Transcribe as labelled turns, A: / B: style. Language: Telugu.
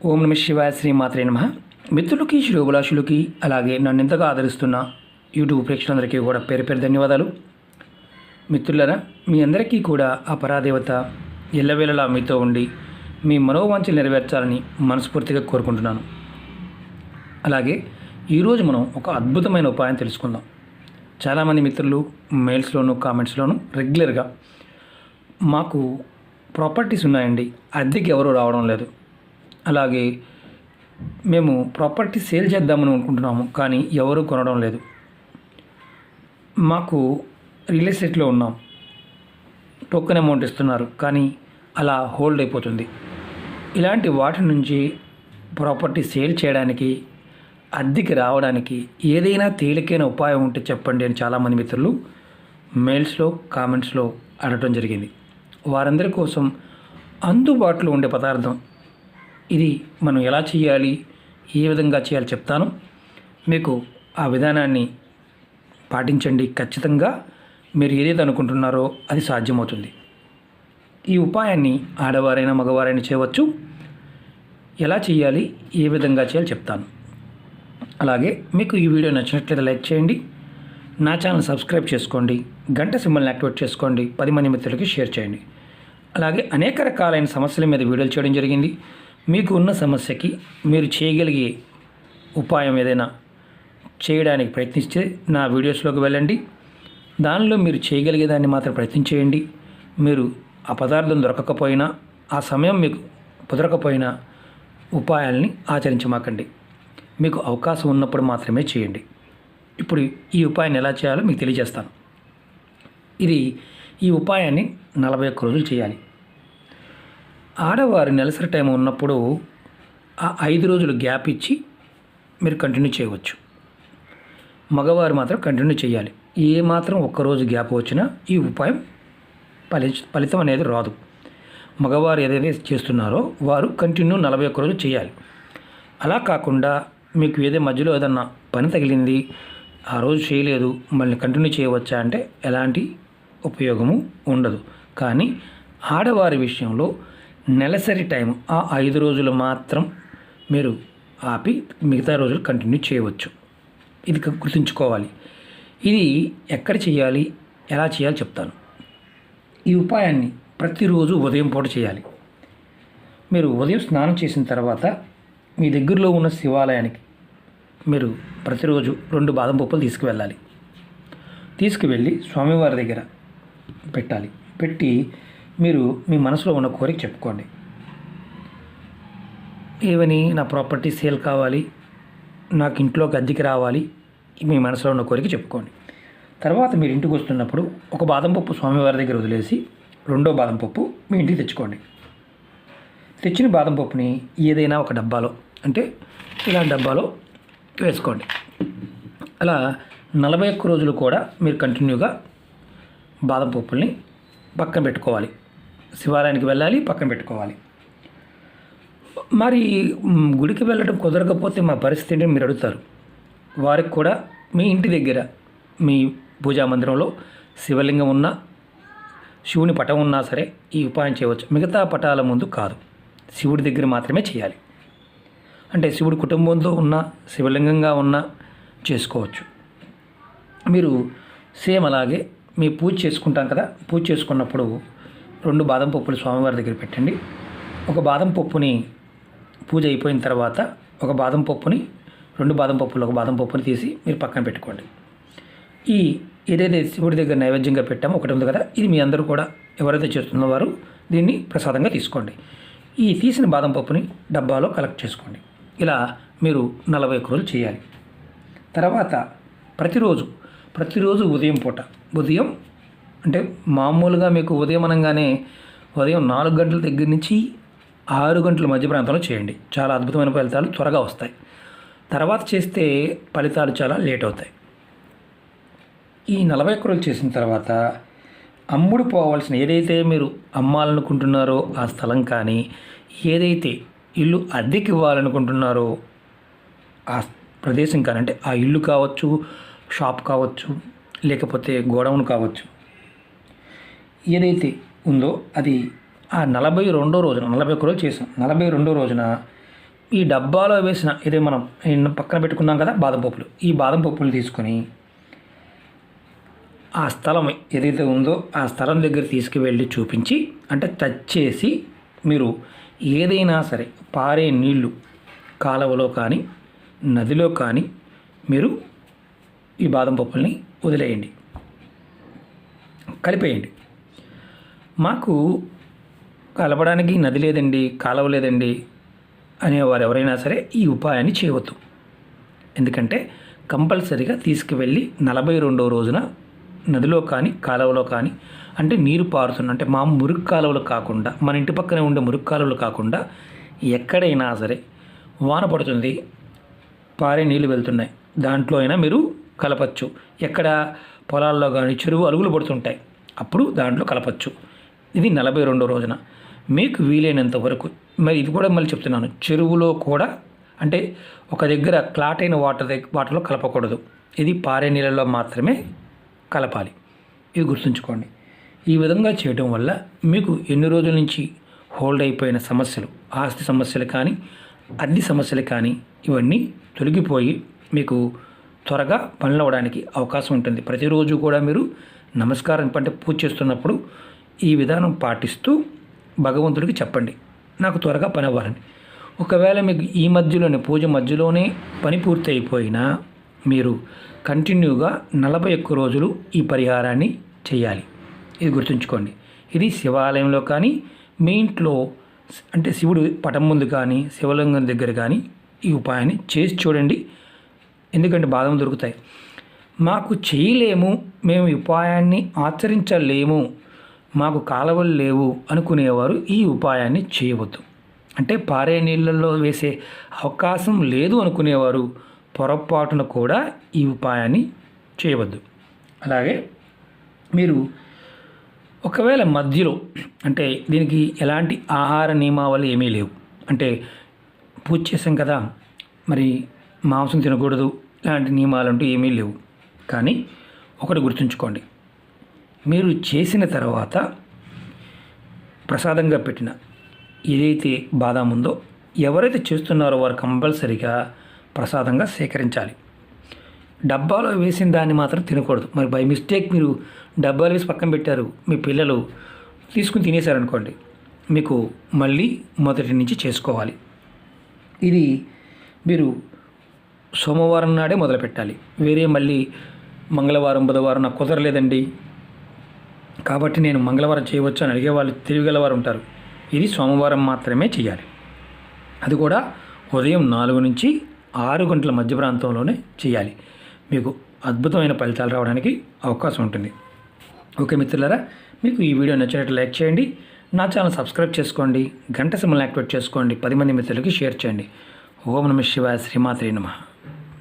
A: ఓం నమ శివాయ, శ్రీమాత్రే నమః. మిత్రులకి, శ్రేయోభిలాషులకి, అలాగే నన్ను ఇంతగా ఆదరిస్తున్న యూట్యూబ్ ప్రేక్షకులందరికీ కూడా పేరు పేరు ధన్యవాదాలు. మిత్రులారా, మీ అందరికీ కూడా ఆ పరాదేవత ఎల్లవేళలా మీతో ఉండి మీ మనోవాంఛలు నెరవేర్చాలని మనస్ఫూర్తిగా కోరుకుంటున్నాను. అలాగే ఈరోజు మనం ఒక అద్భుతమైన ఉపాయం తెలుసుకుందాం. చాలామంది మిత్రులు మెయిల్స్లోను, కామెంట్స్లోను రెగ్యులర్గా మాకు ప్రాపర్టీస్ ఉన్నాయండి, అద్దెకి ఎవరు రావడం లేదు, అలాగే మేము ప్రాపర్టీ సేల్ చేద్దామని అనుకుంటున్నాము కానీ ఎవరు కొనడం లేదు, మాకు రియల్ ఎస్టేట్లో ఉన్నాం, టోకెన్ అమౌంట్ ఇస్తున్నారు కానీ అలా హోల్డ్ అయిపోతుంది. ఇలాంటి వాటి నుంచి ప్రాపర్టీ సేల్ చేయడానికి, అద్దెకి రావడానికి ఏదైనా తేలికైన ఉపాయం ఉంటే చెప్పండి అని చాలామంది మిత్రులు మెయిల్స్లో, కామెంట్స్లో అడగడం జరిగింది. వారందరి కోసం అందుబాటులో ఉండే పదార్థం ఇది. మనం ఎలా చేయాలి, ఏ విధంగా చేయాలి చెప్తాను. మీకు ఆ విధానాన్ని పాటించండి. ఖచ్చితంగా మీరు ఏదైతే అనుకుంటున్నారో అది సాధ్యమవుతుంది. ఈ ఉపాయాన్ని ఆడవారైనా మగవారైనా చేయవచ్చు. ఎలా చేయాలి, ఏ విధంగా చేయాలి చెప్తాను. అలాగే మీకు ఈ వీడియో నచ్చినట్లయితే లైక్ చేయండి, నా ఛానల్ సబ్స్క్రైబ్ చేసుకోండి, గంట సింబల్ని యాక్టివేట్ చేసుకోండి, 10 మంది మిత్రులకి షేర్ చేయండి. అలాగే అనేక రకాలైన సమస్యల మీద వీడియోలు చేయడం జరిగింది. మీకు ఉన్న సమస్యకి మీరు చేయగలిగే ఉపాయం ఏదైనా చేయడానికి ప్రయత్నిస్తే నా వీడియోస్లోకి వెళ్ళండి. దానిలో మీరు చేయగలిగేదాన్ని మాత్రం ప్రయత్నం చేయండి. మీరు ఆ పదార్థం దొరకకపోయినా, ఆ సమయం మీకు కుదరకపోయినా ఉపాయాలని ఆచరించమాకండి. మీకు అవకాశం ఉన్నప్పుడు మాత్రమే చేయండి. ఇప్పుడు ఈ ఉపాయాన్ని ఎలా చేయాలో మీకు తెలియజేస్తాను. ఈ ఉపాయాన్ని 41 రోజులు చేయాలి. ఆడవారు నెలసరి టైం ఉన్నప్పుడు ఆ 5 రోజులు గ్యాప్ ఇచ్చి మీరు కంటిన్యూ చేయవచ్చు. మగవారు మాత్రం కంటిన్యూ చేయాలి. ఏ మాత్రం ఒక్కరోజు గ్యాప్ వచ్చినా ఈ ఉపాయం ఫలితం అనేది రాదు. మగవారు ఏదైతే చేస్తున్నారో వారు కంటిన్యూ 41 రోజులు చేయాలి. అలా కాకుండా మీకు మధ్యలో ఏదన్నా పని తగిలింది, ఆ రోజు చేయలేదు, మళ్ళీ కంటిన్యూ చేయవచ్చా అంటే ఎలాంటి ఉపయోగము ఉండదు. కానీ ఆడవారి విషయంలో నెలసరి టైం ఆ 5 రోజులు మాత్రం మీరు ఆపి మిగతా రోజులు కంటిన్యూ చేయవచ్చు. ఇది గుర్తుంచుకోవాలి. ఇది ఎక్కడ చేయాలి, ఎలా చేయాలి చెప్తాను. ఈ ఉపాయాన్ని ప్రతిరోజు ఉదయం పూట చేయాలి. మీరు ఉదయం స్నానం చేసిన తర్వాత మీ దగ్గరలో ఉన్న శివాలయానికి మీరు ప్రతిరోజు 2 బాదం పప్పులు తీసుకువెళ్ళాలి. తీసుకువెళ్ళి స్వామివారి దగ్గర పెట్టాలి. పెట్టి మీరు మీ మనసులో ఉన్న కోరిక చెప్పుకోండి. ఏవని, నా ప్రాపర్టీ సేల్ కావాలి, నాకు ఇంట్లోకి అద్దెకి రావాలి, మీ మనసులో ఉన్న కోరిక చెప్పుకోండి. తర్వాత మీరు ఇంటికి వస్తున్నప్పుడు ఒక బాదం పప్పు స్వామివారి దగ్గర వదిలేసి 2వ బాదం పప్పు మీ ఇంటికి తెచ్చుకోండి. తెచ్చిన బాదం పప్పుని ఏదైనా ఒక డబ్బాలో, అంటే ఇలా డబ్బాలో వేసుకోండి. అలా 41 రోజులు కూడా మీరు కంటిన్యూగా బాదం పప్పుల్ని పక్కన పెట్టుకోవాలి. శివాలయానికి వెళ్ళాలి, పక్కన పెట్టుకోవాలి. మరి గుడికి వెళ్ళడం కుదరకపోతే మా పరిస్థితి ఏంటని మీరు అడుగుతారు. వారికి కూడా మీ ఇంటి దగ్గర మీ పూజా మందిరంలో శివలింగం ఉన్నా, శివుని పటం ఉన్నా సరే ఈ ఉపాయం చేయవచ్చు. మిగతా పటాల ముందు కాదు, శివుడి దగ్గర మాత్రమే చేయాలి. అంటే శివుడి కుటుంబంతో ఉన్న, శివలింగంగా ఉన్నా చేసుకోవచ్చు. మీరు సేమ్ అలాగే మీ పూజ చేసుకుంటాం కదా, పూజ చేసుకున్నప్పుడు 2 బాదం పప్పులు స్వామివారి దగ్గర పెట్టండి. ఒక బాదం పప్పుని పూజ అయిపోయిన తర్వాత ఒక బాదం పప్పుని, 2 బాదం పప్పులు ఒక బాదం పప్పుని తీసి మీరు పక్కన పెట్టుకోండి. ఏదైతే శివుడి దగ్గర నైవేద్యంగా పెట్టామో ఒకటి ఉంది కదా, ఇది మీ అందరూ కూడా ఎవరైతే చేస్తున్న వారు దీన్ని ప్రసాదంగా తీసుకోండి. ఈ తీసిన బాదం పప్పుని డబ్బాలో కలెక్ట్ చేసుకోండి. ఇలా మీరు 41 రోజులు చేయాలి. తర్వాత ప్రతిరోజు ఉదయం పూట, ఉదయం అంటే మామూలుగా మీకు ఉదయం అనగానే ఉదయం 4 గంటల దగ్గర నుంచి 6 గంటల మధ్య ప్రాంతంలో చేయండి. చాలా అద్భుతమైన ఫలితాలు త్వరగా వస్తాయి. తర్వాత చేస్తే ఫలితాలు చాలా లేట్ అవుతాయి. ఈ 41 రోజులు చేసిన తర్వాత అమ్ముడు పోవాల్సిన, ఏదైతే మీరు అమ్మాలనుకుంటున్నారో ఆ స్థలం కానీ, ఏదైతే ఇల్లు అద్దెకి ఇవ్వాలనుకుంటున్నారో ఆ ప్రదేశం కానీ, అంటే ఆ ఇల్లు కావచ్చు, షాప్ కావచ్చు, లేకపోతే గోడౌన్ కావచ్చు, ఏదైతే ఉందో అది ఆ 42వ రోజున, 41 రోజులు చేసాం, 42వ రోజున ఈ డబ్బాలో వేసిన ఇదే మనం పక్కన పెట్టుకున్నాం కదా బాదం పప్పులు, ఈ బాదం పప్పులు తీసుకొని ఆ స్థలం ఏదైతే ఉందో ఆ స్థలం దగ్గర తీసుకువెళ్ళి చూపించి, అంటే టచ్ చేసి మీరు ఏదైనా సరే పారే నీళ్లు కాలువలో కానీ నదిలో కానీ మీరు ఈ బాదం పప్పుల్ని వదిలేయండి, కలిపేయండి. మాకు కలపడానికి నది లేదండి, కాలువ లేదండి అనేవారు ఎవరైనా సరే ఈ ఉపాయాన్ని చేయవద్దు. ఎందుకంటే కంపల్సరీగా తీసుకువెళ్ళి 42వ రోజున నదిలో కానీ కాలువలో కానీ, అంటే నీరు పారుతున్న అంటే మా మురుగు కాలువలు కాకుండా, మన ఇంటి పక్కనే ఉండే మురుగు కాలువలు కాకుండా ఎక్కడైనా సరే వాన పడుతుంది, పారే నీళ్ళు వెళ్తున్నాయి, దాంట్లో అయినా మీరు కలపచ్చు. ఎక్కడ పొలాల్లో కానీ చెరువు అలుగులు పడుతుంటాయి, అప్పుడు దాంట్లో కలపచ్చు. ఇది 42వ రోజున మీకు వీలైనంత వరకు. మరి ఇది కూడా మళ్ళీ చెప్తున్నాను, చెరువులో కూడా అంటే ఒక దగ్గర క్లాట్ అయిన వాటర్లో కలపకూడదు. ఇది పారే నీళ్ళలో మాత్రమే కలపాలి. ఇది గుర్తుంచుకోండి. ఈ విధంగా చేయడం వల్ల మీకు ఎన్ని రోజుల నుంచి హోల్డ్ అయిపోయిన సమస్యలు, ఆస్తి సమస్యలు కానీ అద్దె సమస్యలు కానీ ఇవన్నీ తొలగిపోయి మీకు త్వరగా పనులు అవ్వడానికి అవకాశం ఉంటుంది. ప్రతిరోజు కూడా మీరు నమస్కారం అంటే పూజ చేస్తున్నప్పుడు ఈ విధానం పాటిస్తూ భగవంతుడికి చెప్పండి, నాకు త్వరగా పని అవ్వాలని. ఒకవేళ మీకు ఈ మధ్యలోనే పూజ మధ్యలోనే పని పూర్తి అయిపోయినా మీరు కంటిన్యూగా 41 రోజులు ఈ పరిహారాన్ని చేయాలి. ఇది గుర్తుంచుకోండి. ఇది శివాలయంలో కానీ మీ ఇంట్లో అంటే శివుడు పటం ముందు కానీ శివలింగం దగ్గర కానీ ఈ ఉపాయాన్ని చేసి చూడండి. ఎందుకంటే బాదం దొరుకుతాయి. మాకు చేయలేము, మేము ఈ ఉపాయాన్ని ఆచరించలేము, మాకు కాలువలు లేవు అనుకునేవారు ఈ ఉపాయాన్ని చేయవద్దు. అంటే పారే నీళ్ళల్లో వేసే అవకాశం లేదు అనుకునేవారు పొరపాటున కూడా ఈ ఉపాయాన్ని చేయవద్దు. అలాగే మీరు ఒకవేళ మధ్యలో అంటే దీనికి ఎలాంటి ఆహార నియమావళి ఏమీ లేవు, అంటే పూజ చేసాం కదా మరి మాంసం తినకూడదు ఇలాంటి నియమాలంటూ ఏమీ లేవు. కానీ ఒకటి గుర్తుంచుకోండి, మీరు చేసిన తర్వాత ప్రసాదంగా పెట్టిన ఏదైతే బాదాం ఉందో ఎవరైతే చేస్తున్నారో వారు కంపల్సరీగా ప్రసాదంగా సేకరించాలి. డబ్బాలో వేసిన దాన్ని మాత్రం తినకూడదు. మరి బై మిస్టేక్ మీరు డబ్బాలు వేసి పక్కన పెట్టారు, మీ పిల్లలు తీసుకుని తినేశారనుకోండి, మీకు మళ్ళీ మొదటి నుంచి చేసుకోవాలి. ఇది మీరు సోమవారం నాడే మొదలు పెట్టాలి. వేరే మళ్ళీ మంగళవారం బుధవారం నాకు కుదరలేదండి కాబట్టి నేను మంగళవారం చేయవచ్చు అని అడిగే వాళ్ళు తెలివిగలవారు ఉంటారు. ఇది సోమవారం మాత్రమే చేయాలి. అది కూడా ఉదయం 4 నుంచి 6 గంటల మధ్య ప్రాంతంలోనే చేయాలి. మీకు అద్భుతమైన ఫలితాలు రావడానికి అవకాశం ఉంటుంది. ఓకే మిత్రులారా, మీకు ఈ వీడియో నచ్చినట్టు లైక్ చేయండి, నా ఛానల్ సబ్స్క్రైబ్ చేసుకోండి, గంట సింబల్ని యాక్టివేట్ చేసుకోండి, 10 మంది మిత్రులకి షేర్ చేయండి. ఓం నమః శివాయ, శ్రీమాత్రే నమః.